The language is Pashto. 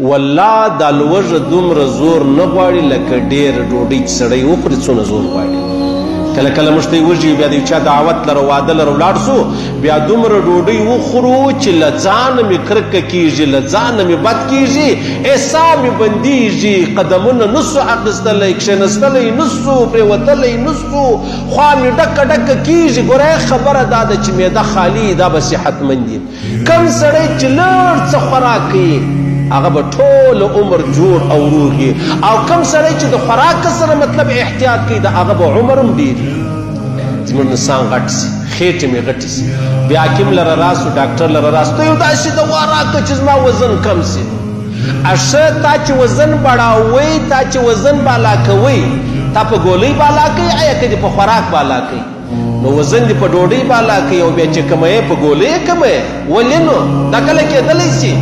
والله دا لوږه دومره زور نه غواړي لکه ډېر ډوډۍ چې سړی وخوري څونه زور غواړي. کله کله موږ ته یې وږي بیا د یو چا دعوت لره واده لره ولاړ سو بیا دومره ډوډۍ وخورو چې له ځانه مې کرکه کېږي له ځانه مې بد کېږي احسا مې بندېږي قدمونه نسو اخیستلی کښېنستلی نسو پرېوتلی نسو خوا مې ډکه ډکه کېږي. ګوره خبره دا ده چې معده خالي دا به صحتمند دي. کم سړی چې لږ څه خوراک کوي هغه به ټول عمر جوړ او روغ وي او کم سړی چې د خوراک سره مطلب احتیاط کوي د هغه به عمر هم ډېر وي. زموږ نسان غټ سي خېټې مې غټې سي بیا حکیم لره راسو ډاکټر لره راسو ته یو داسې دوا راکړه چې زما وزن کم سي. اشه تا چې وزن بړاوئ تا چې وزن بالا کوئ تا په ګولۍ بالا کوي ایا که دې په خوراک بالا کوي نو وزن دې په ډوډۍ بالا کوي او بیا چې کموې په ګولۍ یې کموې ولې نو دا کله کېدلی سي.